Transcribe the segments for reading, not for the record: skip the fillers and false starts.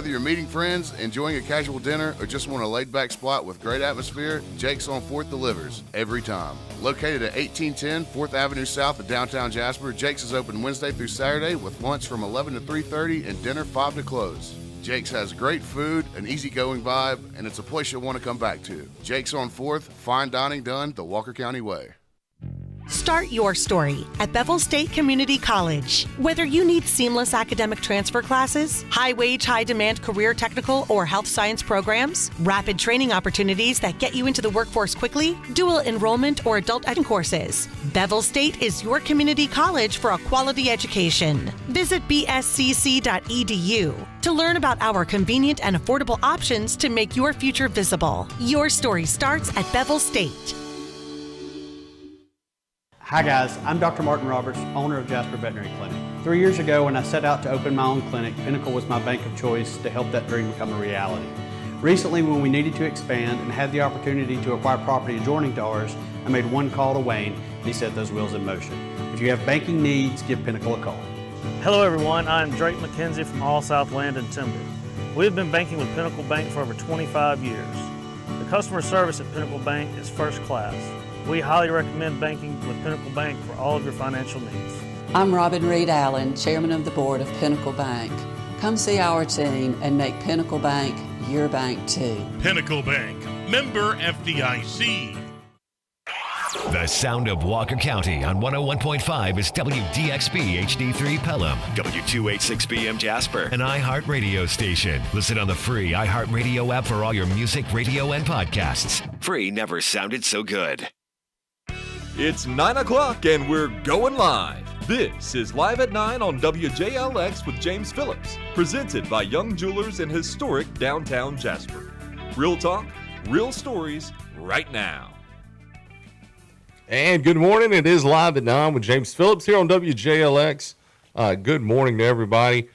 Whether you're meeting friends, enjoying a casual dinner, or just want a laid-back spot with great atmosphere, Jake's on 4th delivers every time. Located at 1810 4th Avenue South of downtown Jasper, Jake's is open Wednesday through Saturday with lunch from 11 to 3:30 and dinner 5 to close. Jake's has great food, an easygoing vibe, and it's a place you'll want to come back to. Jake's on 4th, fine dining done the Walker County way. Start your story at Bevel State Community College. Whether you need seamless academic transfer classes, high-wage, high-demand career technical or health science programs, rapid training opportunities that get you into the workforce quickly, dual enrollment or adult ed courses, Bevel State is your community college for a quality education. Visit bscc.edu to learn about our convenient and affordable options to make your future visible. Your story starts at Bevel State. Hi guys, I'm Dr. Martin Roberts, owner of Jasper Veterinary Clinic. 3 years ago when I set out to open my own clinic, Pinnacle was my bank of choice to help that dream become a reality. Recently, when we needed to expand and had the opportunity to acquire property adjoining to ours, I made one call to Wayne and he set those wheels in motion. If you have banking needs, give Pinnacle a call. Hello everyone, I'm Drake McKenzie from All South Land and Timber. We have been banking with Pinnacle Bank for over 25 years. The customer service at Pinnacle Bank is first class. We highly recommend banking with Pinnacle Bank for all of your financial needs. I'm Robin Reed Allen, Chairman of the Board of Pinnacle Bank. Come see our team and make Pinnacle Bank your bank too. Pinnacle Bank, member FDIC. The sound of Walker County on 101.5 is WDXB HD3 Pelham, W286BM Jasper, an iHeartRadio station. Listen on the free iHeartRadio app for all your music, radio, and podcasts. Free never sounded so good. It's 9 o'clock and we're going live. This is Live at 9 on WJLX with James Phillips, presented by Young Jewelers in historic downtown Jasper. Real talk, real stories, right now. And good morning. It is Live at 9 with James Phillips here on WJLX. Good morning to everybody.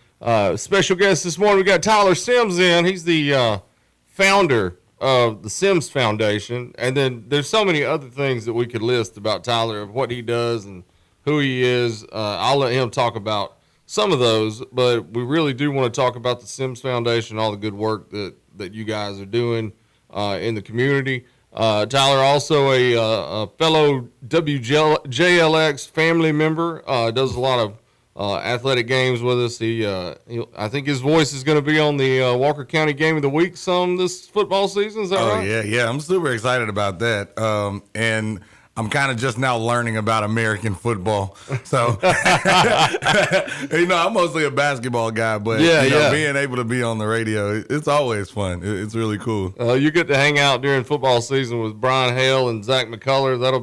Special guest this morning, we got Tyler Sims in. He's the founder of the Sims Foundation. And then there's so many other things that we could list about Tyler, of what he does and who he is. I'll let him talk about some of those, but we really do want to talk about the Sims Foundation, all the good work that you guys are doing in the community. Tyler, also a fellow WJLX family member, does a lot of athletic games with us. I think his voice is going to be on the Walker County Game of the Week some this football season. Is that right? Yeah. I'm super excited about that. And I'm kind of just now learning about American football. So, I'm mostly a basketball guy, but being able to be on the radio, it's always fun. It's really cool. You get to hang out during football season with Brian Hale and Zach McCullough. That'll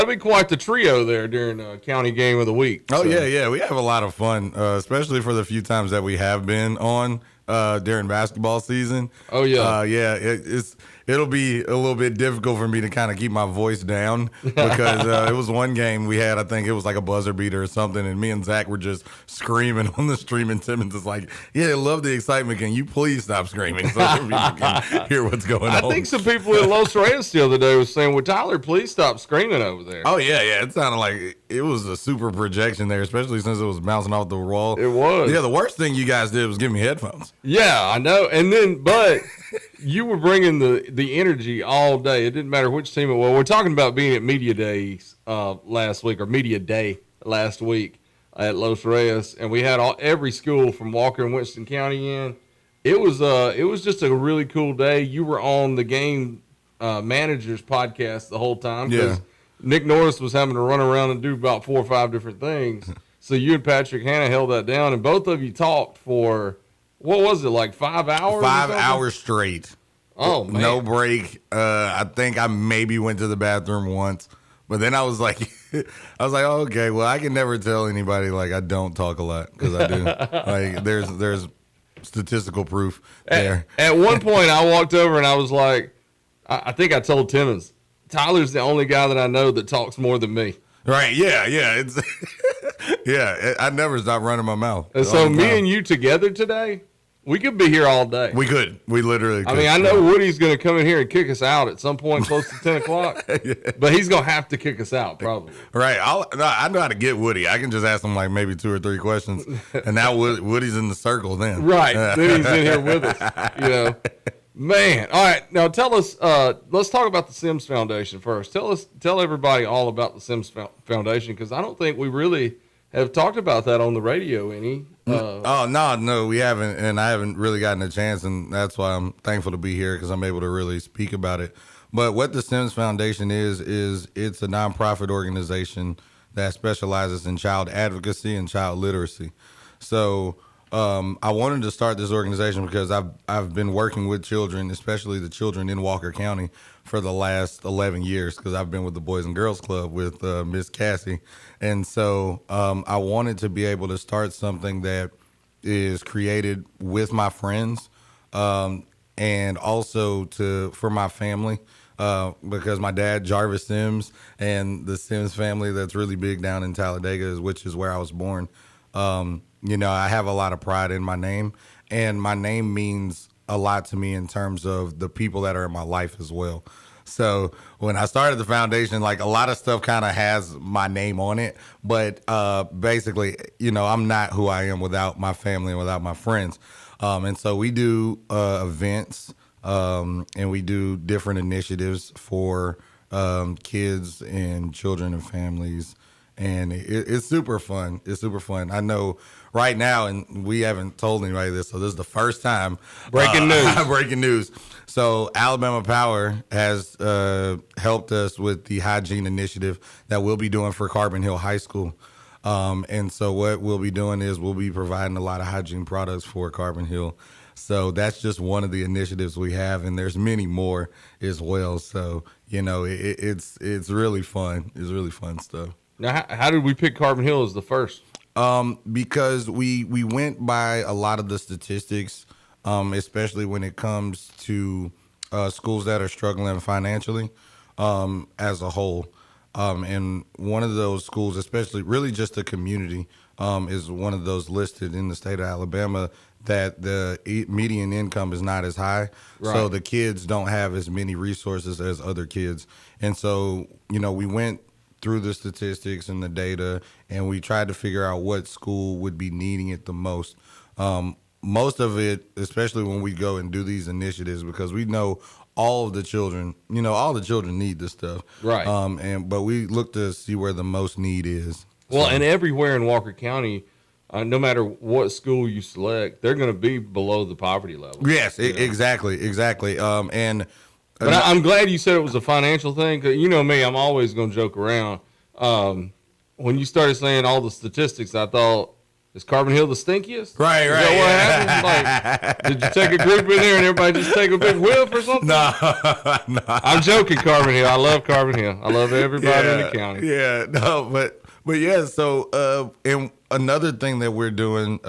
be quite the trio there during County Game of the Week. Oh, so. Yeah. We have a lot of fun, especially for the few times that we have been on during basketball season. Oh, yeah. It'll be a little bit difficult for me to kind of keep my voice down because it was one game we had, I think it was like a buzzer beater or something, and me and Zach were just screaming on the stream, and Timmons is like, yeah, I love the excitement. Can you please stop screaming so that people can hear what's going on? I think some people in Los Reyes the other day was saying, well, Tyler, please stop screaming over there. Oh, yeah. It sounded like it was a super projection there, especially since it was bouncing off the wall. It was. Yeah, the worst thing you guys did was give me headphones. Yeah, I know. And then, but you were bringing the energy all day. It didn't matter which team it was. We're talking about being at Media Days last week, or Media Day last week at Los Reyes, and we had every school from Walker and Winston County in. It was just a really cool day. You were on the game managers podcast the whole time. Yeah. Nick Norris was having to run around and do about 4 or 5 different things. So you and Patrick Hanna held that down, and both of you talked for, what was it, like 5 hours? 5 hours straight. Oh, man. No break. I think I maybe went to the bathroom once, but then I was like, oh, okay, well, I can never tell anybody like I don't talk a lot, because I do. Like there's statistical proof there. At one point, I walked over and I was like, I think I told Timmons, Tyler's the only guy that I know that talks more than me. Right? Yeah. It's I never stop running my mouth. And so me and you together today, We could be here all day. We could. We literally could. I mean, I know Woody's going to come in here and kick us out at some point close to 10 o'clock, but he's going to have to kick us out probably. Right. I know how to get Woody. I can just ask him like maybe 2 or 3 questions, and now Woody's in the circle then. Right. Then he's in here with us, Man. All right. Now tell us, let's talk about the Sims Foundation first. Tell everybody all about the Sims Foundation, because I don't think we really have talked about that on the radio any. No, we haven't, and I haven't really gotten a chance, and that's why I'm thankful to be here because I'm able to really speak about it. But what the Sims Foundation is it's a nonprofit organization that specializes in child advocacy and child literacy. So I wanted to start this organization because I've been working with children, especially the children in Walker County, for the last 11 years because I've been with the Boys and Girls Club with Miss Cassie. And so I wanted to be able to start something that is created with my friends and also for my family because my dad, Jarvis Sims, and the Sims family that's really big down in Talladega, which is where I was born. I have a lot of pride in my name, and my name means a lot to me in terms of the people that are in my life as well. So when I started the foundation, like a lot of stuff kind of has my name on it, but basically, I'm not who I am without my family and without my friends. And so we do events and we do different initiatives for kids and children and families. And it's super fun. It's super fun. I know right now, and we haven't told anybody this, so this is the first time. Breaking news. Breaking news. So Alabama Power has helped us with the hygiene initiative that we'll be doing for Carbon Hill High School. And so what we'll be doing is we'll be providing a lot of hygiene products for Carbon Hill. So that's just one of the initiatives we have, and there's many more as well. So, it's really fun. It's really fun stuff. Now, how did we pick Carbon Hill as the first? Because we went by a lot of the statistics, especially when it comes to schools that are struggling financially as a whole. And one of those schools, especially really just the community, is one of those listed in the state of Alabama that the median income is not as high. Right. So the kids don't have as many resources as other kids. And so, we went through the statistics and the data, and we tried to figure out what school would be needing it the most. Most of it, especially when we go and do these initiatives, because we know all of the children, all the children need this stuff. Right. But we look to see where the most need is. Well, and everywhere in Walker County, no matter what school you select, they're going to be below the poverty level. Yes, exactly. But I'm glad you said it was a financial thing, because you know me, I'm always going to joke around. When you started saying all the statistics, I thought, is Carbon Hill the stinkiest? Right. Is that what happened? Like, did you take a group in there and everybody just take a big whiff or something? No. I'm joking, Carbon Hill. I love Carbon Hill. I love everybody in the county. Yeah, no, but yeah, so, and another thing that we're doing,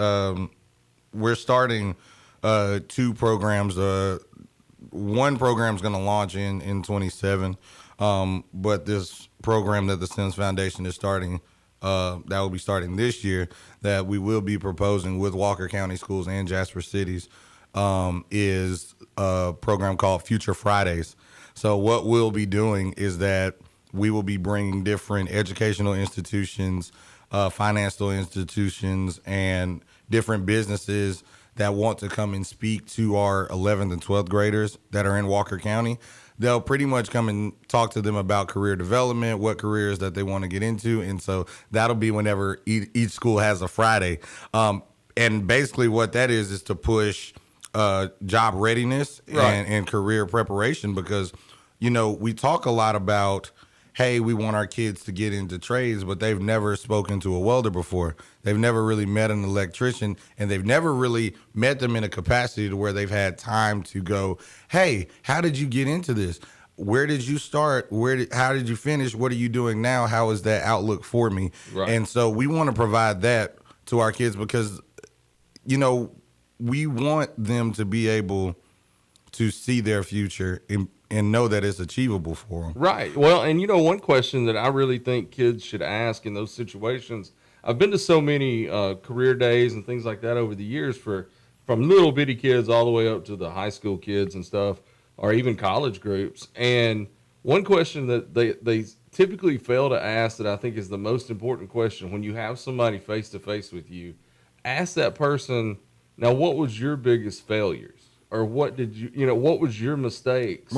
we're starting 2 programs. One program is going to launch in 27, but this program that the Sims Foundation is starting, that will be starting this year, that we will be proposing with Walker County Schools and Jasper Cities, is a program called Future Fridays. So what we'll be doing is that we will be bringing different educational institutions, financial institutions, and different businesses that want to come and speak to our 11th and 12th graders that are in Walker County. They'll pretty much come and talk to them about career development, what careers that they want to get into. And so that'll be whenever each school has a Friday. And basically what that is to push job readiness and career preparation, because, we talk a lot about, hey, we want our kids to get into trades, but they've never spoken to a welder before. They've never really met an electrician, and they've never really met them in a capacity to where they've had time to go, hey, how did you get into this? Where did you start? How did you finish? What are you doing now? How is that outlook for me? Right. And so we want to provide that to our kids because, we want them to be able to see their future and know that it's achievable for them. Right. Well, and one question that I really think kids should ask in those situations, I've been to so many career days and things like that over the years for from little bitty kids all the way up to the high school kids and stuff, or even college groups. And one question that they typically fail to ask that I think is the most important question when you have somebody face to face with you, ask that person, now, what was your biggest failures? Or what did what was your mistakes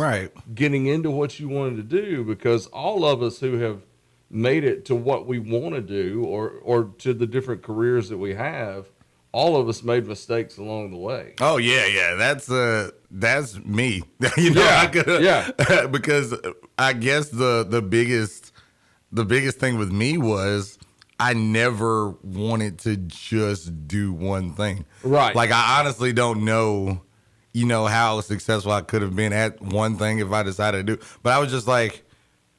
getting into what you wanted to do? Because all of us who have made it to what we want to do or to the different careers that we have, all of us made mistakes along the way. Oh yeah. That's me. Because I guess the biggest thing with me was I never wanted to just do one thing. Right. Like I honestly don't know, how successful I could have been at one thing if I decided to do. But I was just like,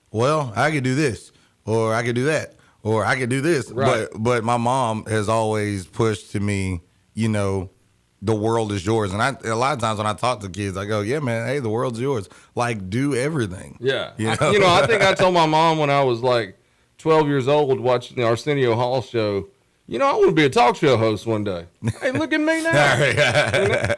well, I could do this, or I could do that, or I could do this. Right. But my mom has always pushed to me, the world is yours. And a lot of times when I talk to kids, I go, yeah, man, hey, the world's yours. Like, do everything. Yeah. I think I told my mom when I was like 12 years old watching the Arsenio Hall show, I want to be a talk show host one day. Hey, look at me now.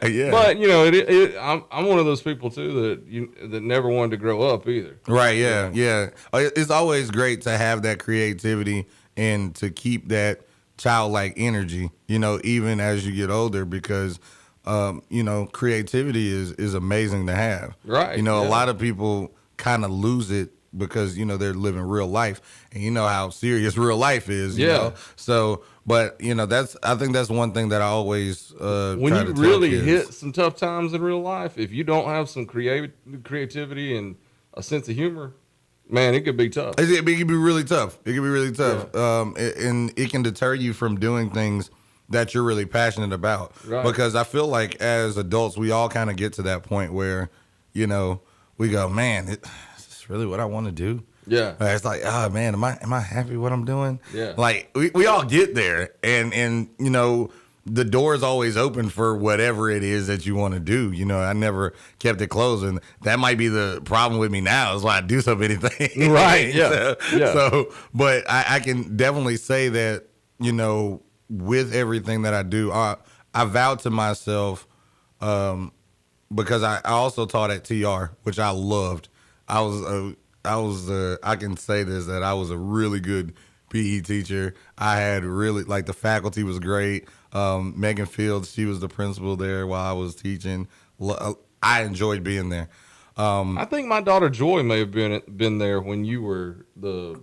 Yeah. But I'm one of those people too that never wanted to grow up either. Right. Yeah. It's always great to have that creativity and to keep that childlike energy, even as you get older, because, creativity is amazing to have. Right. A lot of people kind of lose it because, they're living real life, and you know how serious real life is. You know? So, but I think that's one thing that I always when try you to really tell kids. hit some tough times in real life, if you don't have some creativity and a sense of humor, man, it could be tough. It could be really tough. Yeah. And it can deter you from doing things that you're really passionate about. Right. Because I feel like as adults, we all kind of get to that point where, we go, man, is this really what I want to do? Yeah. It's like, oh man, am I happy with what I'm doing? Yeah. Like we all get there, and the door is always open for whatever it is that you want to do. I never kept it closed, and that might be the problem with me now. Is why I do so many things. Right. Yeah. So, but I can definitely say that with everything that I do, I vowed to myself, because I also taught at TR, which I loved. I can say this, that I was a really good PE teacher. I had really, the faculty was great. Megan Fields, she was the principal there while I was teaching. I enjoyed being there. I think my daughter Joy may have been there when you were the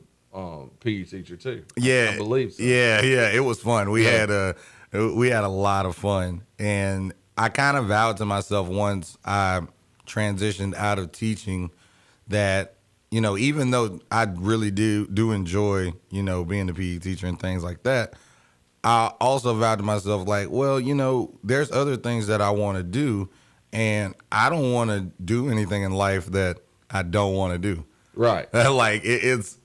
PE teacher too. Yeah, I believe so. Yeah, it was fun. We had a lot of fun, and I kind of vowed to myself once I transitioned out of teaching that, even though I really do enjoy, being a PE teacher and things like that, I also vowed to myself, like, well, there's other things that I want to do, and I don't want to do anything in life that I don't want to do. Right. It's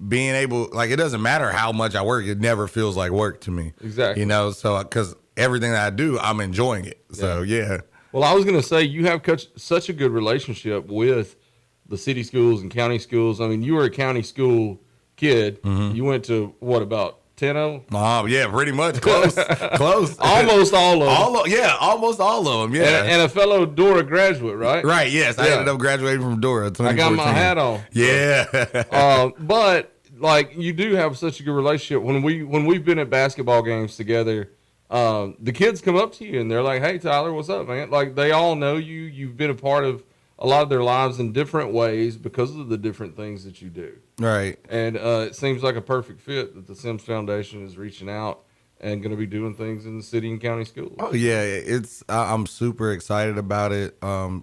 being able, it doesn't matter how much I work, it never feels like work to me. Exactly. So, because everything that I do, I'm enjoying it. So, yeah. Well, I was going to say, you have such a good relationship with the city schools and county schools. I mean, you were a county school kid. Mm-hmm. You went to, about 10-0? Oh, yeah, pretty much. Close. Close. Almost all of them. Almost all of them, yeah. And a fellow Dora graduate, right? Right, yes. I ended up graduating from Dora in 2014. I got my hat on. Yeah. But, you do have such a good relationship. When we've been at basketball games together, the kids come up to you and they're like, hey, Tyler, what's up, man? They all know you. You've been a part of a lot of their lives in different ways because of the different things that you do. Right. And it seems like a perfect fit that the Sims Foundation is reaching out and going to be doing things in the city and county schools. Oh, yeah. I'm super excited about it,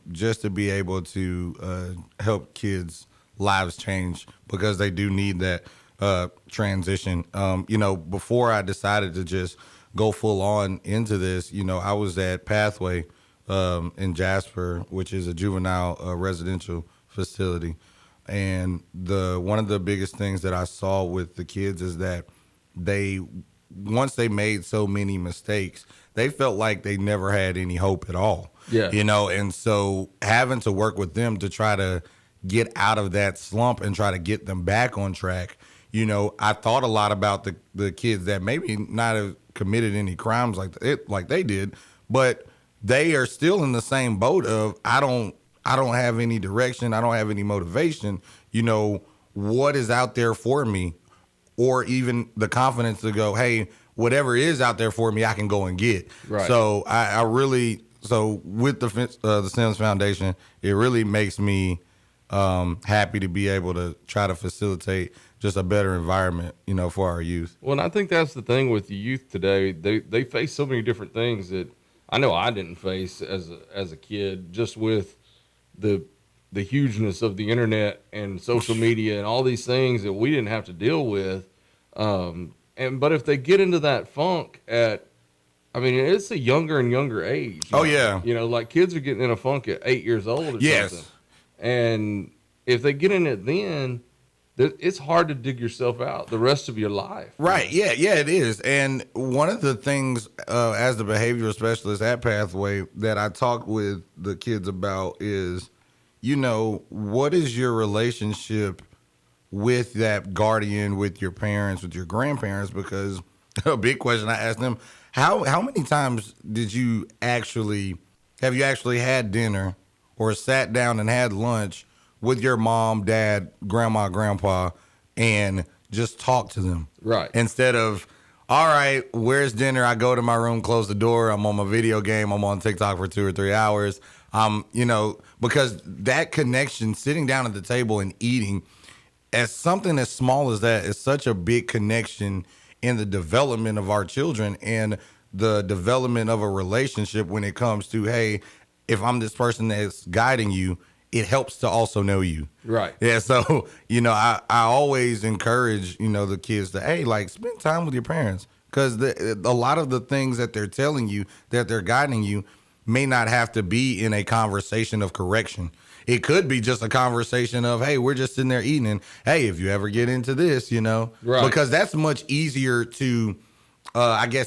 just to be able to help kids' lives change, because they do need that transition. Before I decided to just go full on into this, I was at Pathway in Jasper, which is a juvenile residential facility. And one of the biggest things that I saw with the kids is that once they made so many mistakes, they felt like they never had any hope at all. Yeah. And so having to work with them to try to get out of that slump and try to get them back on track, I thought a lot about the kids that maybe not have committed any crimes like they did, but they are still in the same boat of I don't have any direction, I don't have any motivation. What is out there for me, or even the confidence to go, hey, whatever is out there for me, I can go and get. Right. So I really with the Sims Foundation, it really makes me happy to be able to try to facilitate just a better environment, for our youth. Well, and I think that's the thing with the youth today. They face so many different things that I know I didn't face as a kid, just with the hugeness of the internet and social media and all these things that we didn't have to deal with. But if they get into that funk it's a younger and younger age. Oh, yeah. Like kids are getting in a funk at 8 years old or Yes. something. And if they get in it then, it's hard to dig yourself out the rest of your life. Right. Yeah, it is. And one of the things as the behavioral specialist at Pathway that I talk with the kids about is, what is your relationship with that guardian, with your parents, with your grandparents? Because a big question I asked them, how many times have you actually had dinner or sat down and had lunch with your mom, dad, grandma, grandpa, and just talk to them? Right. Instead of, all right, where's dinner? I go to my room, close the door. I'm on my video game. I'm on TikTok for 2 or 3 hours. Because that connection, sitting down at the table and eating, as something as small as that, is such a big connection in the development of our children and the development of a relationship when it comes to, hey, if I'm this person that's guiding you, it helps to also know you. Right. Yeah. So, I always encourage, the kids to, hey, spend time with your parents, because a lot of the things that they're telling you, that they're guiding you, may not have to be in a conversation of correction. It could be just a conversation of, hey, we're just sitting there eating, and hey, if you ever get into this, right. Because that's much easier to,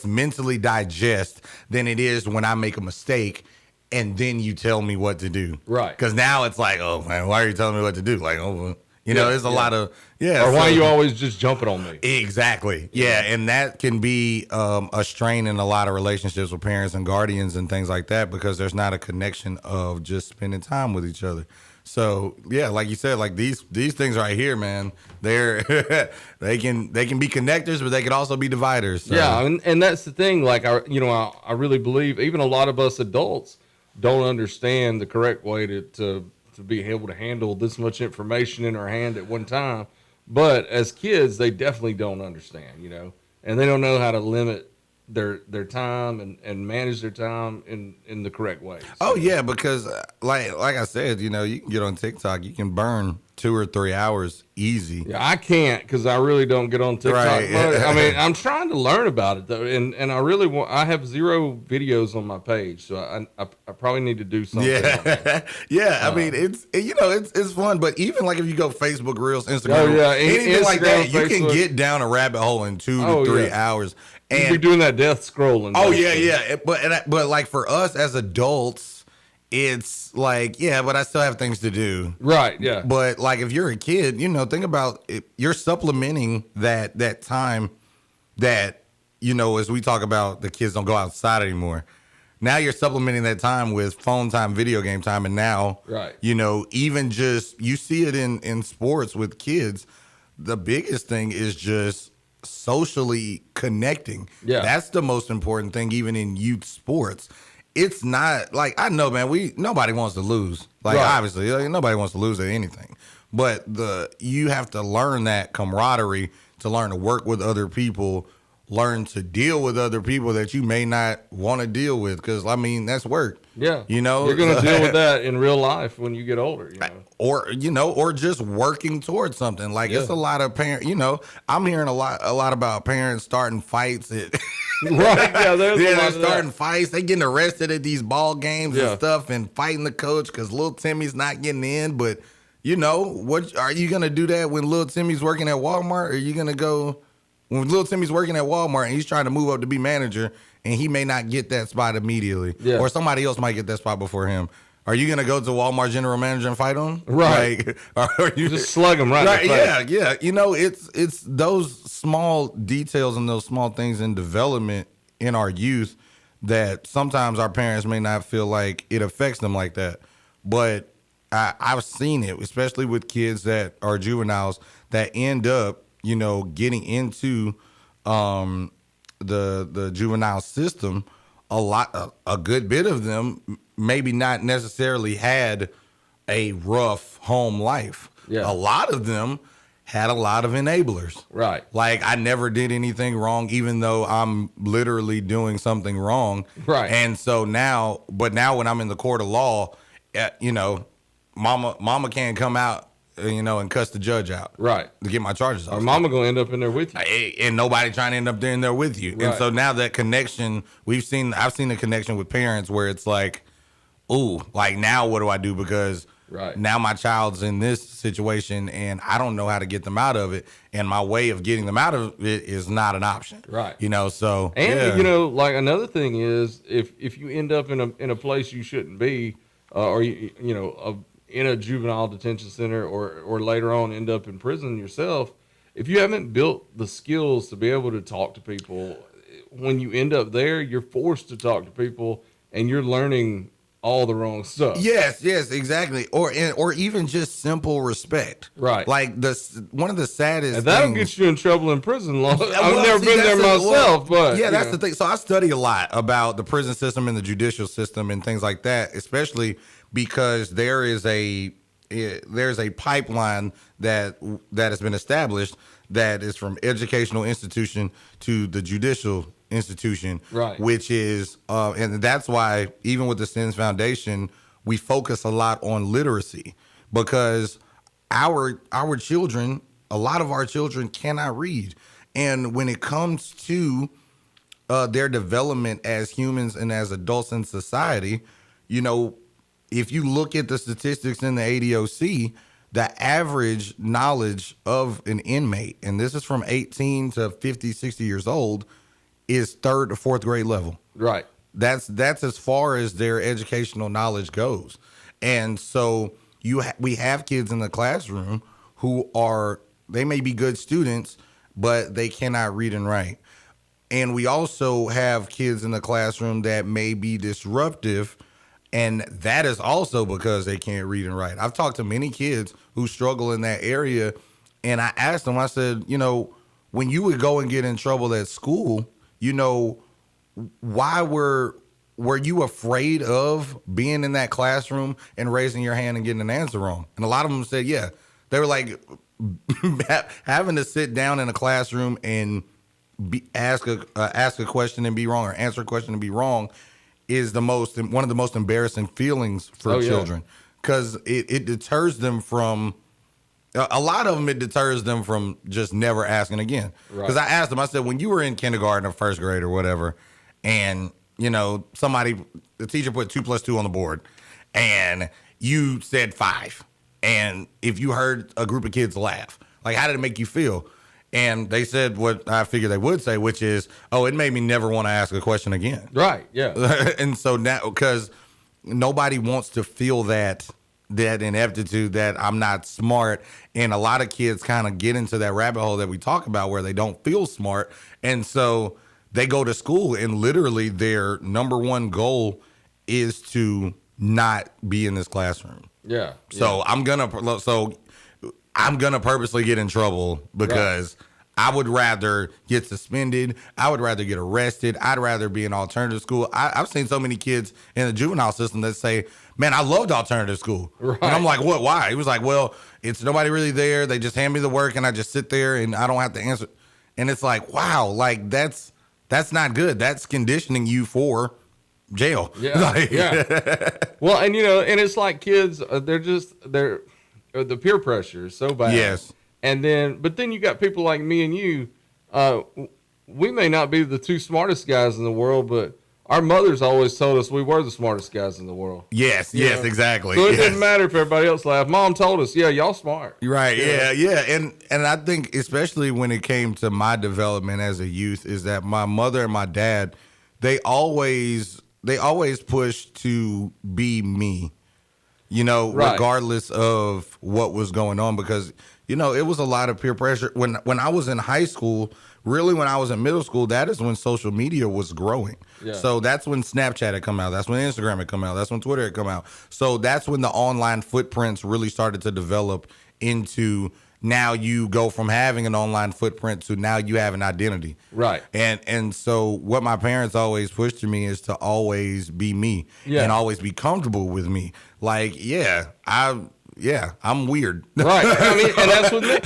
mentally digest than it is when I make a mistake and then you tell me what to do. Right. Because now it's like, oh, man, why are you telling me what to do? There's a lot of, Or why are you always just jumping on me? Exactly. Yeah. And that can be a strain in a lot of relationships with parents and guardians and things like that, because there's not a connection of just spending time with each other. So, yeah, like you said, these things right here, man, they can be connectors, but they can also be dividers. So. Yeah. And that's the thing. I really believe even a lot of us adults don't understand the correct way to be able to handle this much information in our hand at one time. But as kids, they definitely don't understand, and they don't know how to limit their time and manage their time in the correct way. So. Oh yeah, because like I said, you can get on TikTok, you can burn 2 or 3 hours easy. Yeah, I can't, because I really don't get on TikTok. Right. I'm trying to learn about it though, and I really want. I have 0 videos on my page, so I probably need to do something. Yeah, yeah. It's fun, but even if you go Facebook Reels, Instagram, anything Instagram, like that, Facebook, you can get down a rabbit hole in 2 to 3 hours. And you're doing that death scrolling. Oh yeah. But for us as adults, it's but I still have things to do. Right. Yeah. But if you're a kid, think about it, you're supplementing that time that, as we talk about, the kids don't go outside anymore. Now you're supplementing that time with phone time, video game time. And now, right. Even just, you see it in sports with kids. The biggest thing is just socially connecting. Yeah. That's the most important thing, even in youth sports. It's not I know, man, nobody wants to lose. Right. Obviously, nobody wants to lose at anything. But you have to learn that camaraderie, to learn to work with other people, learn to deal with other people that you may not want to deal with, because that's work. Yeah. You're going to deal with that in real life when you get older, Or just working towards something. It's a lot of parents, I'm hearing a lot about parents starting fights at right. Yeah, they're starting fights. They getting arrested at these ball games and stuff, and fighting the coach because little Timmy's not getting in. But what are you gonna do that when little Timmy's working at Walmart? Or are you gonna go when little Timmy's working at Walmart and he's trying to move up to be manager, and he may not get that spot immediately, or somebody else might get that spot before him? Are you gonna go to Walmart general manager and fight him? Right. Or you just slug him right? Yeah. It's those small details and those small things in development in our youth that sometimes our parents may not feel like it affects them like that. But I've seen it, especially with kids that are juveniles that end up, getting into the juvenile system. A good bit of them maybe not necessarily had a rough home life. Yeah. A lot of them had a lot of enablers. Right. Like, I never did anything wrong, even though I'm literally doing something wrong. Right. And so now when I'm in the court of law, mama can't come out, and cuss the judge out. Right. To get my charges off. Or mama going to end up in there with you. And nobody trying to end up there in there with you. Right. And so now that connection, I've seen the connection with parents where it's like, ooh, like, now what do I do? Because right. now my child's in this situation and I don't know how to get them out of it. And my way of getting them out of it is not an option. Right. So. And, like, another thing is if you end up in a place you shouldn't be, or, in a juvenile detention center or later on end up in prison yourself, if you haven't built the skills to be able to talk to people, when you end up there, you're forced to talk to people and you're learning all the wrong stuff. Yes, exactly. Or even just simple respect. Right. Like one of the saddest and that'll things, get you in trouble in prison. I've never been there myself, but yeah, that's the thing. So I study a lot about the prison system and the judicial system and things like that, especially because there's a pipeline that has been established that is from educational institution to the judicial institution, right? Which is, and that's why even with the SENS Foundation, we focus a lot on literacy because our children, a lot of our children cannot read, and when it comes to their development as humans and as adults in society, if you look at the statistics in the ADOC, the average knowledge of an inmate, and this is from 18 to 50, 60 years old, is 3rd to 4th grade level. Right. That's as far as their educational knowledge goes. And so we have kids in the classroom who they may be good students, but they cannot read and write. And we also have kids in the classroom that may be disruptive, and that is also because they can't read and write. I've talked to many kids who struggle in that area, and I asked them, I said, when you would go and get in trouble at school, why were you afraid of being in that classroom and raising your hand and getting an answer wrong? And a lot of them said, yeah. They were like, having to sit down in a classroom and ask a question and be wrong, or answer a question and be wrong, is one of the most embarrassing feelings for children, because it deters them from. A lot of them, it deters them from just never asking again. Because I asked them, I said, when you were in kindergarten or 1st grade or whatever, and, the teacher put 2 + 2 on the board, and you said 5, and if you heard a group of kids laugh, like, how did it make you feel? And they said what I figured they would say, which is, oh, it made me never want to ask a question again. Right, yeah. And so now, because nobody wants to feel that ineptitude, that I'm not smart. And a lot of kids kind of get into that rabbit hole that we talk about where they don't feel smart. And so they go to school and literally their number one goal is to not be in this classroom. Yeah. So I'm going to purposely get in trouble because I would rather get suspended. I would rather get arrested. I'd rather be in alternative school. I've seen so many kids in the juvenile system that say, man, I loved alternative school. Right. And I'm like, what? Why? He was like, well, it's nobody really there. They just hand me the work and I just sit there and I don't have to answer. And it's like, wow, like that's not good. That's conditioning you for jail. Yeah. Yeah. Well, and and it's like kids, the peer pressure is so bad. Yes. But then you got people like me and you. We may not be the 2 smartest guys in the world, but our mothers always told us we were the smartest guys in the world. Yes, exactly. So it didn't matter if everybody else laughed. Mom told us, yeah, y'all smart. Right, yeah. And I think especially when it came to my development as a youth is that my mother and my dad, they always pushed to be me, regardless of what was going on, because it was a lot of peer pressure. When I was in high school, really when I was in middle school, that is when social media was growing. Yeah. So that's when Snapchat had come out. That's when Instagram had come out. That's when Twitter had come out. So that's when the online footprints really started to develop into now you go from having an online footprint to now you have an identity. Right. And so what my parents always pushed to me is to always be me and always be comfortable with me. Like, I'm weird. Right. I mean, and that's with me.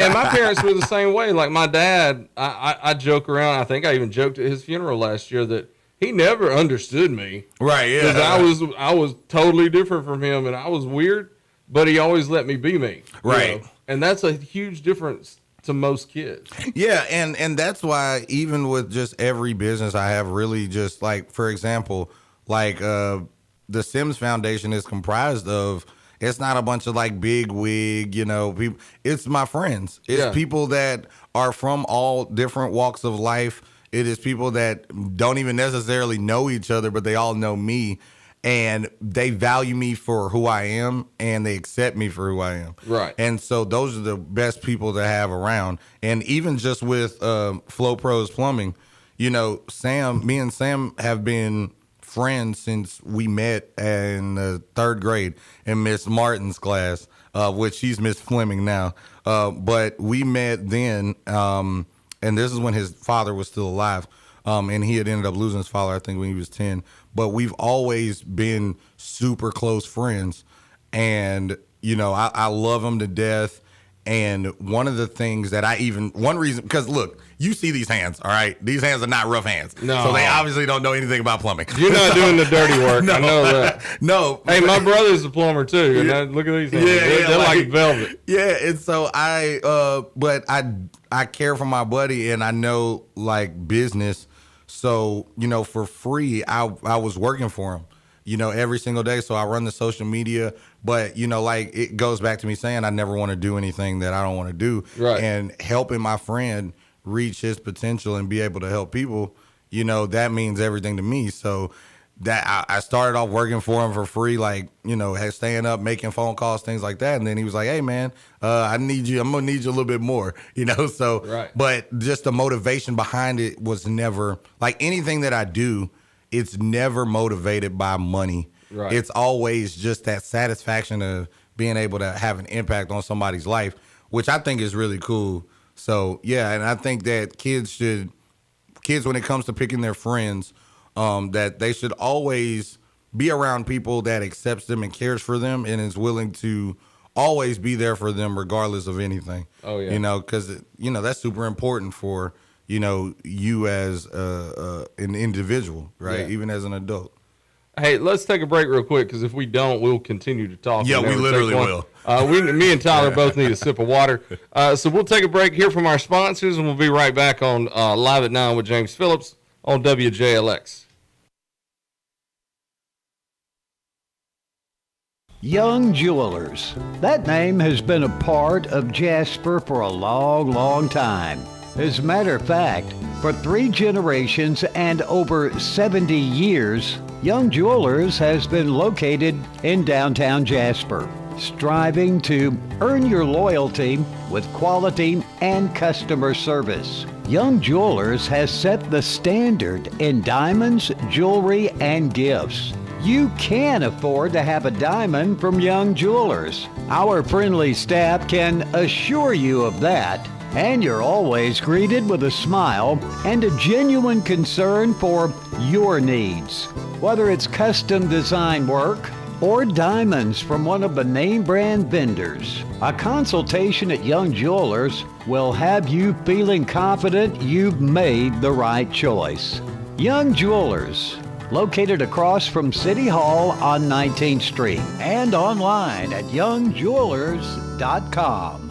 And my parents were the same way. Like my dad, I joke around. I think I even joked at his funeral last year that he never understood me. Right. Yeah. Because I was totally different from him, and I was weird, but he always let me be me. Right. You know? And that's a huge difference to most kids. Yeah, and that's why even with just every business I have, really just like, for example, like the Sims Foundation is comprised of, it's not a bunch of like big wig, people. It's my friends. It's people that are from all different walks of life. It is people that don't even necessarily know each other, but they all know me. And they value me for who I am, and they accept me for who I am. Right. And so those are the best people to have around. And even just with Flow Pros Plumbing, me and Sam have been friends since we met in the third grade in Miss Martin's class, which she's Miss Fleming now. But we met then, and this is when his father was still alive. And he had ended up losing his father, I think, when he was 10. But we've always been super close friends. And, I love him to death. And one of the things that one reason, because look, you see these hands, all right? These hands are not rough hands. No. So they obviously don't know anything about plumbing. You're not doing the dirty work. No. I know that. No. Hey, my brother's a plumber too. And look at these hands. They're like velvet. Yeah. And so but I care for my buddy, and I know like business. So, for free, I was working for him, every single day. So I run the social media, but, it goes back to me saying I never want to do anything that I don't want to do. Right. And helping my friend reach his potential and be able to help people, that means everything to me. So that I started off working for him for free, like, staying up, making phone calls, things like that. And then he was like, hey, man, I'm going to need you a little bit more, so, right. But just the motivation behind it was never, like anything that I do, it's never motivated by money. Right. It's always just that satisfaction of being able to have an impact on somebody's life, which I think is really cool. So, yeah, and I think that kids, when it comes to picking their friends, that they should always be around people that accepts them and cares for them and is willing to always be there for them regardless of anything. Oh, yeah. Because, that's super important for, you as an individual, right? Yeah. Even as an adult. Hey, let's take a break real quick, because if we don't, we'll continue to talk. Yeah, we literally will. Me and Tyler both need a sip of water. So we'll take a break here from our sponsors, and we'll be right back on Live at 9 with James Phillips on WJLX. Young Jewelers. That name has been a part of Jasper for a long, long time. As a matter of fact, for 3 generations and over 70 years, Young Jewelers has been located in downtown Jasper, striving to earn your loyalty with quality and customer service. Young Jewelers has set the standard in diamonds, jewelry, and gifts. You can afford to have a diamond from Young Jewelers. Our friendly staff can assure you of that. And you're always greeted with a smile and a genuine concern for your needs. Whether it's custom design work or diamonds from one of the name brand vendors, a consultation at Young Jewelers will have you feeling confident you've made the right choice. Young Jewelers, located across from City Hall on 19th Street and online at youngjewelers.com.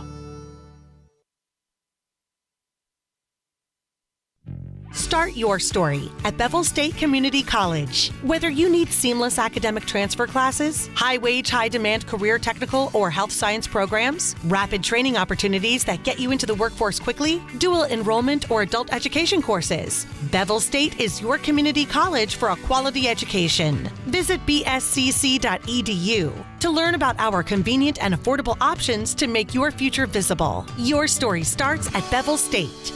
Start your story at Bevel State Community College. Whether you need seamless academic transfer classes, high-wage, high-demand career technical or health science programs, rapid training opportunities that get you into the workforce quickly, dual enrollment or adult education courses, Bevel State is your community college for a quality education. Visit bscc.edu to learn about our convenient and affordable options to make your future visible. Your story starts at Bevel State.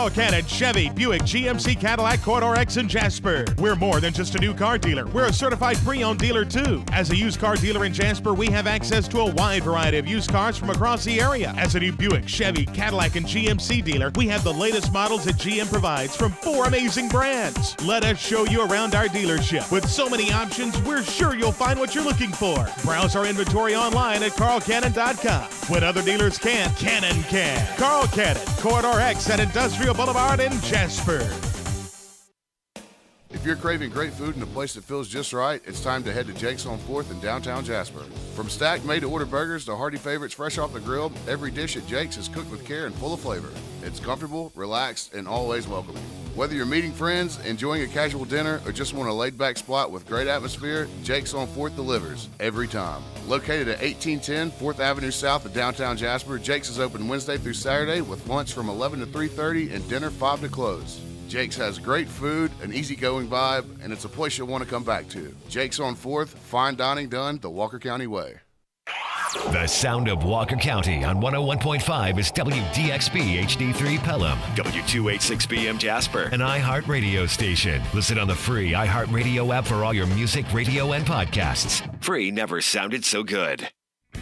Carl Cannon, Chevy, Buick, GMC, Cadillac, Corridor X, and Jasper. We're more than just a new car dealer. We're a certified pre-owned dealer, too. As a used car dealer in Jasper, we have access to a wide variety of used cars from across the area. As a new Buick, Chevy, Cadillac, and GMC dealer, we have the latest models that GM provides from 4 amazing brands. Let us show you around our dealership. With so many options, we're sure you'll find what you're looking for. Browse our inventory online at carlcannon.com. When other dealers can't, Cannon can. Carl Cannon, Corridor X at Industrial Boulevard in Jasper. If you're craving great food in a place that feels just right, it's time to head to Jake's on 4th in downtown Jasper. From stacked made-to-order burgers to hearty favorites fresh off the grill, every dish at Jake's is cooked with care and full of flavor. It's comfortable, relaxed, and always welcoming. Whether you're meeting friends, enjoying a casual dinner, or just want a laid-back spot with great atmosphere, Jake's on 4th delivers every time. Located at 1810 4th Avenue South of downtown Jasper, Jake's is open Wednesday through Saturday with lunch from 11 to 3:30 and dinner 5 to close. Jake's has great food, an easygoing vibe, and it's a place you'll want to come back to. Jake's on 4th, fine dining done the Walker County way. The sound of Walker County on 101.5 is WDXB HD3 Pelham, W286BM Jasper, an iHeart radio station. Listen on the free iHeart radio app for all your music, radio, and podcasts. Free never sounded so good.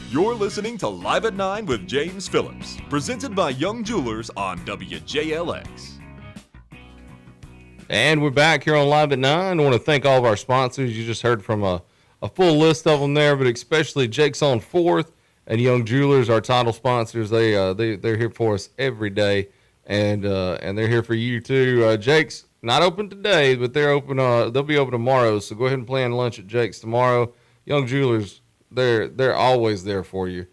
You're listening to Live at 9 with James Phillips, presented by Young Jewelers on WJLX. And we're back here on Live at 9. I want to thank all of our sponsors. You just heard from a full list of them there, but especially Jake's on 4th and Young Jewelers, our title sponsors. They're here for us every day, and they're here for you too. Jake's not open today, but they're open. They'll be open tomorrow. So go ahead and plan lunch at Jake's tomorrow. Young Jewelers, they're always there for you.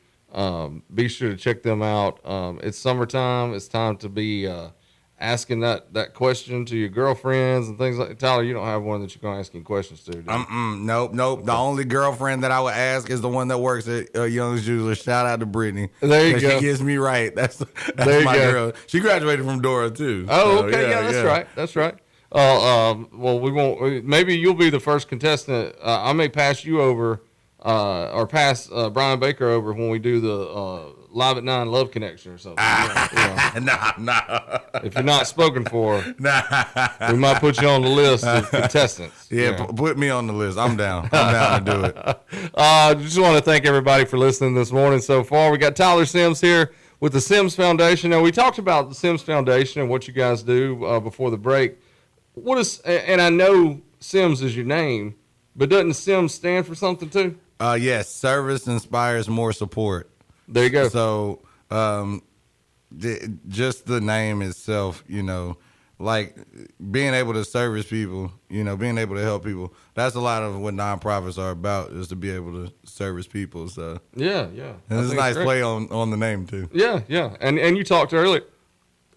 Be sure to check them out. It's summertime. It's time to be asking that question to your girlfriends and things like that. Tyler, you don't have one that you're going to ask any questions to, do you? Nope. The only girlfriend that I would ask is the one that works at Young's Jewelers. Shout out to Brittany. There you go. She gets me right. That's there you my go. girl. She graduated from Dora, too. Oh, okay. Yeah, that's right. Well, we won't. Maybe you'll be the first contestant. I may pass you over or pass Brian Baker over when we do the Live at 9 Love Connection or something. Nah. If you're not spoken for, we might put you on the list of contestants. Yeah, put me on the list. I'm down. I'm down to do it. Just want to thank everybody for listening this morning so far. We got Tyler Sims here with the Sims Foundation. Now, we talked about the Sims Foundation and what you guys do before the break. And I know Sims is your name, but doesn't Sims stand for something too? Yes, service inspires more support. There you go. So, just the name itself, like being able to service people, being able to help people. That's a lot of what nonprofits are about, is to be able to service people. So yeah. And it's a nice play on the name too. Yeah. And you talked earlier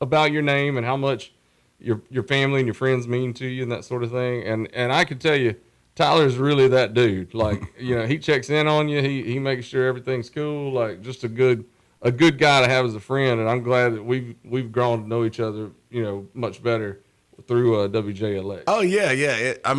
about your name and how much your family and your friends mean to you and that sort of thing. And I can tell you, Tyler's really that dude. Like, he checks in on you. He makes sure everything's cool. Like, just a good guy to have as a friend. And I'm glad that we've grown to know each other, much better through WJLX. Oh yeah. I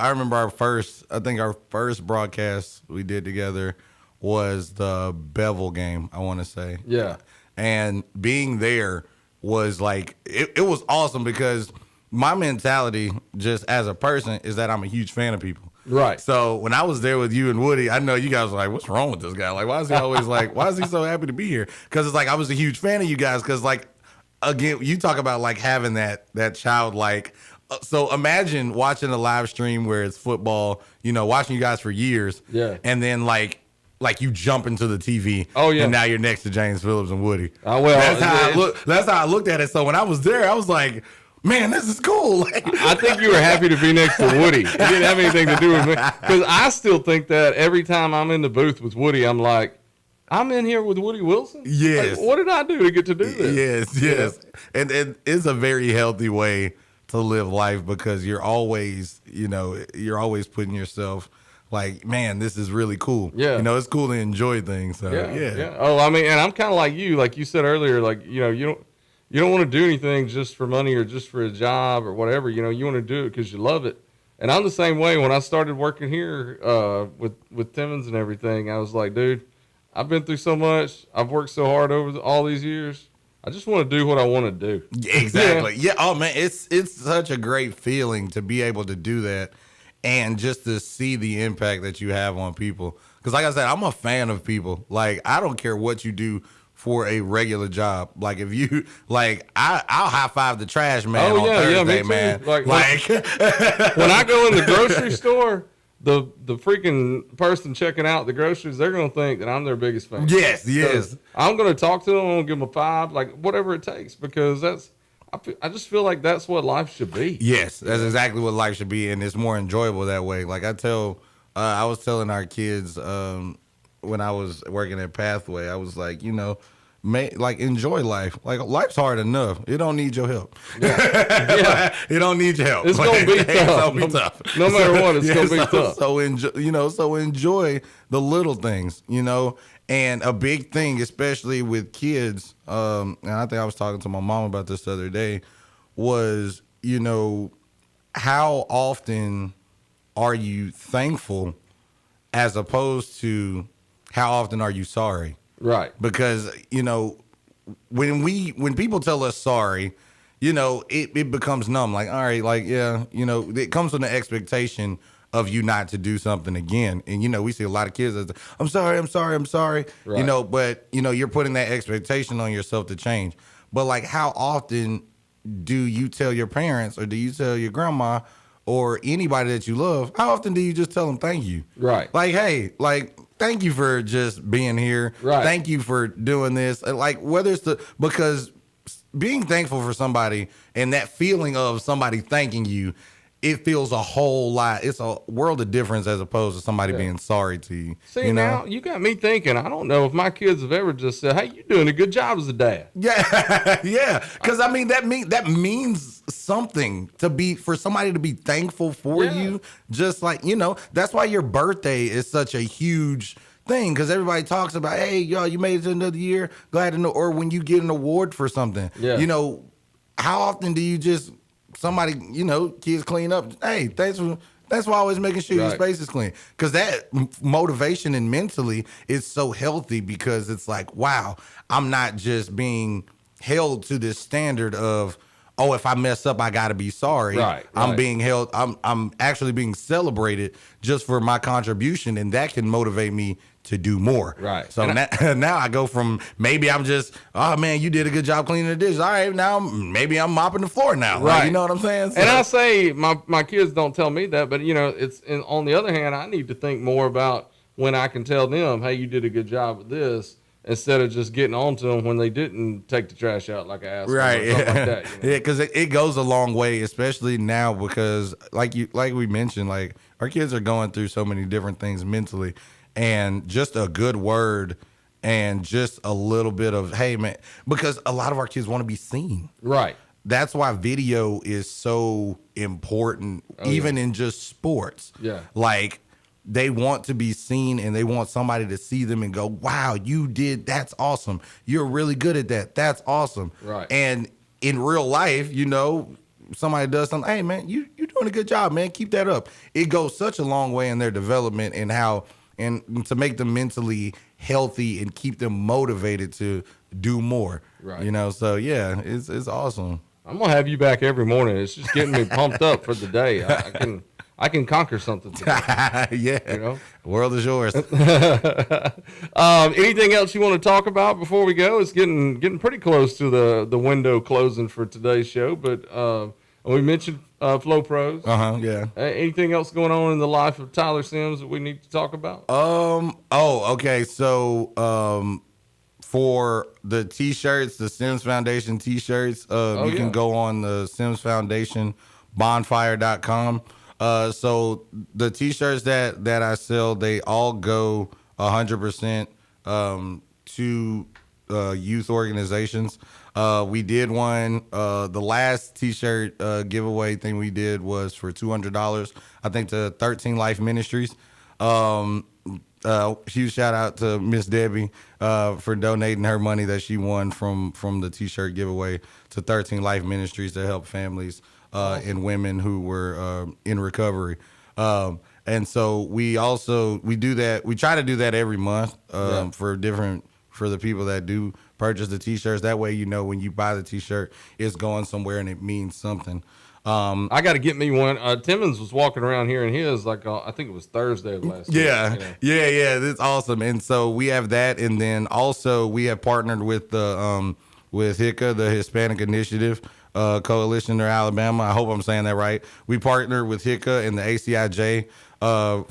remember our first broadcast we did together was the Bevel game, I want to say. Yeah. And being there was like, it was awesome because my mentality just as a person is that I'm a huge fan of people. Right. So when I was there with you and Woody, I know you guys were like, what's wrong with this guy? Like, why is he always like, why is he so happy to be here? Because it's like, I was a huge fan of you guys. Because like, again, you talk about like having that childlike. So imagine watching a live stream where it's football, watching you guys for years. Yeah. And then like you jump into the TV. Oh yeah. And now you're next to James Phillips and Woody. Oh well. That's how I looked at it. So when I was there, I was like, man, this is cool. I think you were happy to be next to Woody. It didn't have anything to do with me. Because I still think that every time I'm in the booth with Woody, I'm like, I'm in here with Woody Wilson? Yes. Like, what did I do to get to do this? Yes. And it's a very healthy way to live life because you're always putting yourself like, man, this is really cool. Yeah. It's cool to enjoy things. So, yeah. Oh, and I'm kind of like you. Like you said earlier, like, you don't want to do anything just for money or just for a job or whatever. You want to do it because you love it. And I'm the same way. When I started working here with Timmons and everything, I was like, dude, I've been through so much. I've worked so hard over all these years. I just want to do what I want to do. Exactly. Yeah. Oh man, it's such a great feeling to be able to do that, and just to see the impact that you have on people. Because like I said, I'm a fan of people. Like, I don't care what you do for a regular job. Like, if you I'll high five the trash man on Thursday, man. Like when I go in the grocery store, the freaking person checking out the groceries, they're gonna think that I'm their biggest fan. Yes. I'm gonna talk to them. I'm gonna give them a 5, like whatever it takes, because I just feel like that's what life should be. Yes, that's exactly what life should be, and it's more enjoyable that way. Like I was telling our kids when I was working at Pathway, I was like, enjoy life. Like, life's hard enough. It don't need your help. Yeah. It don't need your help. It's gonna be tough. It's gonna be tough. No matter what, it's gonna be tough. So enjoy the little things, And a big thing, especially with kids, and I think I was talking to my mom about this the other day, was, how often are you thankful as opposed to how often are you sorry? Right. Because, when people tell us sorry, it becomes numb. Like, all right, like, yeah, it comes with an expectation of you not to do something again. And, we see a lot of kids that, I'm sorry. Right. But, you're putting that expectation on yourself to change. But, like, how often do you tell your parents, or do you tell your grandma or anybody that you love, how often do you just tell them thank you? Right. Like, hey, like, thank you for just being here. Right. Thank you for doing this. Like, because being thankful for somebody and that feeling of somebody thanking you, it feels a whole lot. It's a world of difference as opposed to somebody being sorry to you. See, now you got me thinking, I don't know if my kids have ever just said, hey, you're doing a good job as a dad. Yeah. Yeah. Because, that means something for somebody to be thankful for you. Just like, that's why your birthday is such a huge thing, because everybody talks about, hey, y'all, you made it to another year. Glad to know. Or when you get an award for something, how often do you just, somebody, kids clean up? Hey, thanks for always making sure your space is clean. Because that motivation and mentally is so healthy, because it's like, wow, I'm not just being held to this standard of, oh, if I mess up, I got to be sorry. Right. I'm being held. I'm actually being celebrated just for my contribution, and that can motivate me to do more. Right. So now I go from, maybe I'm just, oh man, you did a good job cleaning the dishes. All right, now maybe I'm mopping the floor now. Right. Like, you know what I'm saying? So, and I say my kids don't tell me that, but on the other hand, I need to think more about when I can tell them, hey, you did a good job with this, instead of just getting on to them when they didn't take the trash out like I asked them, or something like that. Yeah, because it goes a long way, especially now, because like we mentioned, like, our kids are going through so many different things mentally, and just a good word and just a little bit of, hey man, because a lot of our kids want to be seen. Right. That's why video is so important, even in just sports. Yeah. Like, they want to be seen, and they want somebody to see them and go, wow, that's awesome. You're really good at that. That's awesome. Right. And in real life, somebody does something, hey man, you're doing a good job, man. Keep that up. It goes such a long way in their development, and to make them mentally healthy and keep them motivated to do more. Right. So yeah, it's awesome. I'm gonna have you back every morning. It's just getting me pumped up for the day. I can conquer something today. Yeah. The world is yours. Anything else you want to talk about before we go? It's getting pretty close to the window closing for today's show, but we mentioned Flow Pros. Yeah. Anything else going on in the life of Tyler Sims that we need to talk about? Okay. So, for the T-shirts, the Sims Foundation T-shirts, you can go on the Sims Foundation bonfire.com. So the T-shirts that I sell, they all go 100% to youth organizations. We did one. The last T-shirt giveaway thing we did was for $200. I think to 13 Life Ministries. Huge shout out to Miss Debbie for donating her money that she won from the T-shirt giveaway to 13 Life Ministries to help families and women who were in recovery. And so we do that. We try to do that every month for the people that do purchase the T-shirts. That way, when you buy the T-shirt, it's going somewhere and it means something. I got to get me one. Timmons was walking around here in his, I think it was Thursday of last week. Yeah, that's awesome. And so we have that, and then also we have partnered with the with HICA, the Hispanic Initiative Coalition in Alabama. I hope I'm saying that right. We partnered with HICA and the ACIJ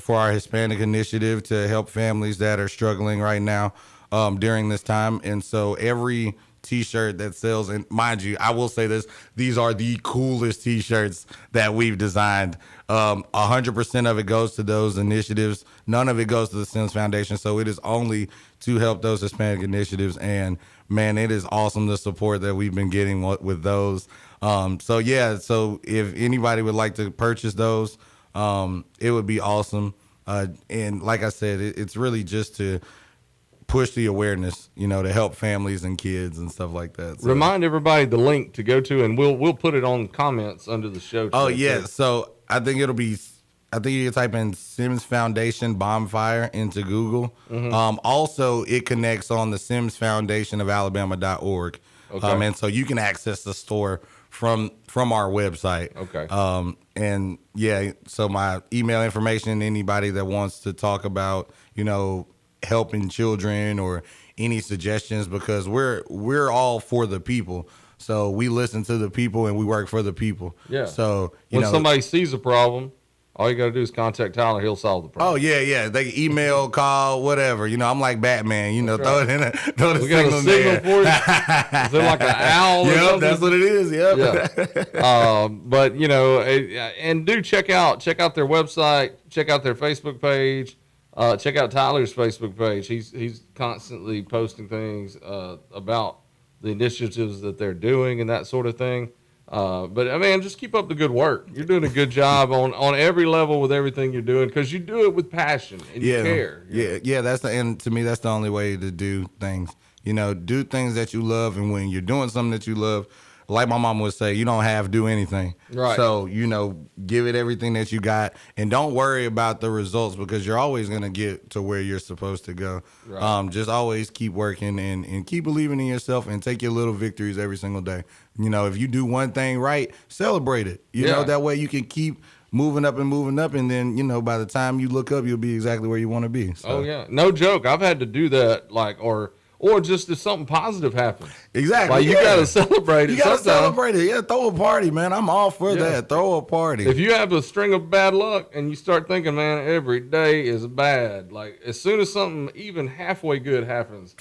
for our Hispanic Initiative to help families that are struggling right now during this time. And so every T-shirt that sells, and mind you, I will say this, these are the coolest T-shirts that we've designed. 100% of it goes to those initiatives. None of it goes to the Sims Foundation. So it is only to help those Hispanic initiatives. And man, it is awesome the support that we've been getting with those. So if anybody would like to purchase those, it would be awesome. And like I said, it's really just to push the awareness, to help families and kids and stuff like that. So. Remind everybody the link to go to, and we'll put it on comments under the show. Oh yeah, so I think you can type in Sims Foundation Bonfire into Google. Mm-hmm. Also, it connects on the Sims Foundation of Alabama.org. Okay. And so you can access the store from our website. Okay. And yeah, so my email information, anybody that wants to talk about, helping children or any suggestions, because we're all for the people. So we listen to the people and we work for the people. Yeah. So when somebody sees a problem, all you got to do is contact Tyler. He'll solve the problem. Oh yeah. They can email, call, whatever. I'm like Batman. Throw it in. Throw the signal there. For you. Is it like an owl? Yep, that's what it is. Yep. Yeah. But and do check out their website. Check out their Facebook page. Check out Tyler's Facebook page. He's constantly posting things about the initiatives that they're doing and that sort of thing. But I mean, just keep up the good work. You're doing a good job on every level with everything you're doing, because you do it with passion and you care. Yeah. And to me, that's the only way to do things. Do things that you love, and when you're doing something that you love, like my mom would say, you don't have to do anything. Right. So, give it everything that you got, and don't worry about the results, because you're always going to get to where you're supposed to go. Right. Just always keep working and keep believing in yourself, and take your little victories every single day. If you do one thing right, celebrate it. That way you can keep moving up, and then, by the time you look up, you'll be exactly where you want to be. So. Oh, yeah. No joke. I've had to do that, or just if something positive happens. Exactly. You got to celebrate it. You got to celebrate it. Yeah, throw a party, man. I'm all for that. Throw a party. If you have a string of bad luck and you start thinking, man, every day is bad, as soon as something even halfway good happens,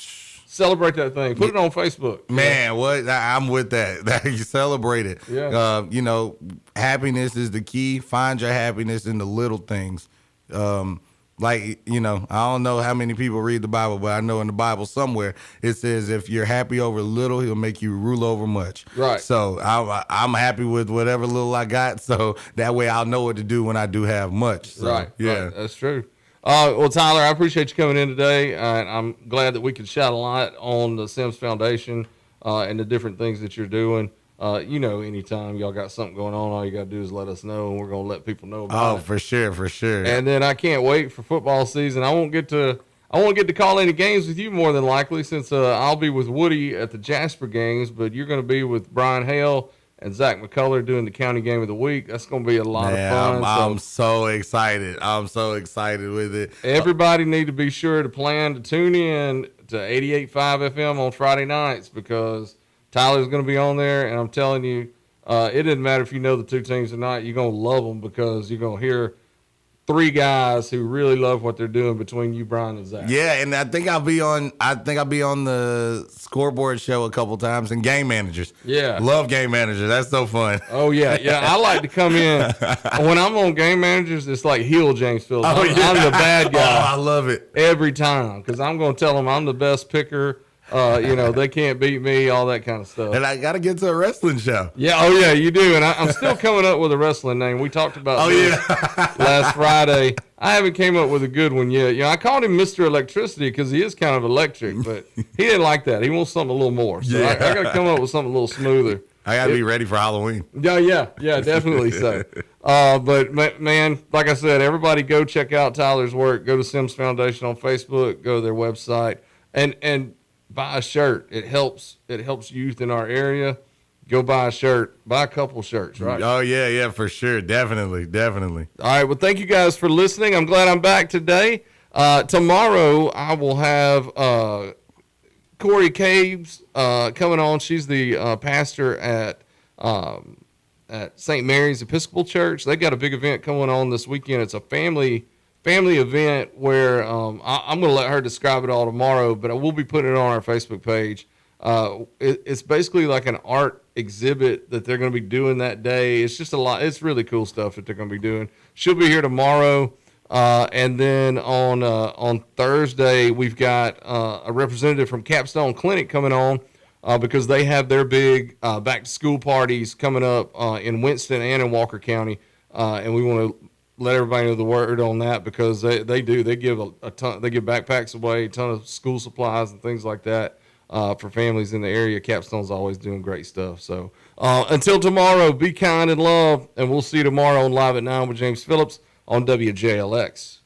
celebrate that thing. Put it on Facebook. Man, what? I'm with that. You celebrate it. Yeah. Happiness is the key. Find your happiness in the little things. I don't know how many people read the Bible, but I know in the Bible somewhere it says if you're happy over little, he'll make you rule over much. Right. So I'm happy with whatever little I got, so that way I'll know what to do when I do have much. So, right. Yeah. Right. That's true. Well, Tyler, I appreciate you coming in today, and I'm glad that we could shed a light on the Sims Foundation and the different things that you're doing. Anytime y'all got something going on, all you got to do is let us know, and we're going to let people know about it. Oh, for sure. And then I can't wait for football season. I won't get to call any games with you more than likely, since I'll be with Woody at the Jasper games, but you're going to be with Brian Hale and Zach McCullough doing the county game of the week. That's going to be a lot of fun. I'm so excited. I'm so excited with it. Everybody need to be sure to plan to tune in to 88.5 FM on Friday nights, because Tyler's going to be on there, and I'm telling you, it doesn't matter if you know the two teams or not. You're going to love them, because you're going to hear three guys who really love what they're doing between you, Brian, and Zach. Yeah, and I think I'll be on the scoreboard show a couple times, and game managers. Yeah. Love game managers. That's so fun. Oh, yeah. Yeah, I like to come in. When I'm on game managers, it's like heel James Phillips. I'm the bad guy. Oh, I love it. Every time, because I'm going to tell them I'm the best picker. They can't beat me, all that kind of stuff. And I got to get to a wrestling show. Yeah, oh yeah, you do. And I'm still coming up with a wrestling name. We talked about last Friday. I haven't came up with a good one yet. I called him Mr. Electricity because he is kind of electric, but he didn't like that. He wants something a little more. So I got to come up with something a little smoother. I got to be ready for Halloween. Yeah, definitely so. But man, like I said, everybody go check out Tyler's work. Go to Sims Foundation on Facebook. Go to their website. And buy a shirt. It helps youth in our area. Go buy a shirt. Buy a couple shirts, right? Oh, yeah, for sure. Definitely. All right, well, thank you guys for listening. I'm glad I'm back today. Tomorrow I will have Corey Caves coming on. She's the pastor at St. Mary's Episcopal Church. They got a big event going on this weekend. It's a family event where I'm going to let her describe it all tomorrow, but I will be putting it on our Facebook page. It's basically like an art exhibit that they're going to be doing that day. It's just a lot. It's really cool stuff that they're going to be doing. She'll be here tomorrow. And then on Thursday, we've got a representative from Capstone Clinic coming on because they have their big back to school parties coming up in Winston and in Walker County. And we want to let everybody know the word on that because they give a ton. They give backpacks away, a ton of school supplies and things like that. For families in the area. Capstone's always doing great stuff. So until tomorrow, be kind and love, and we'll see you tomorrow on Live at 9 with James Phillips on WJLX.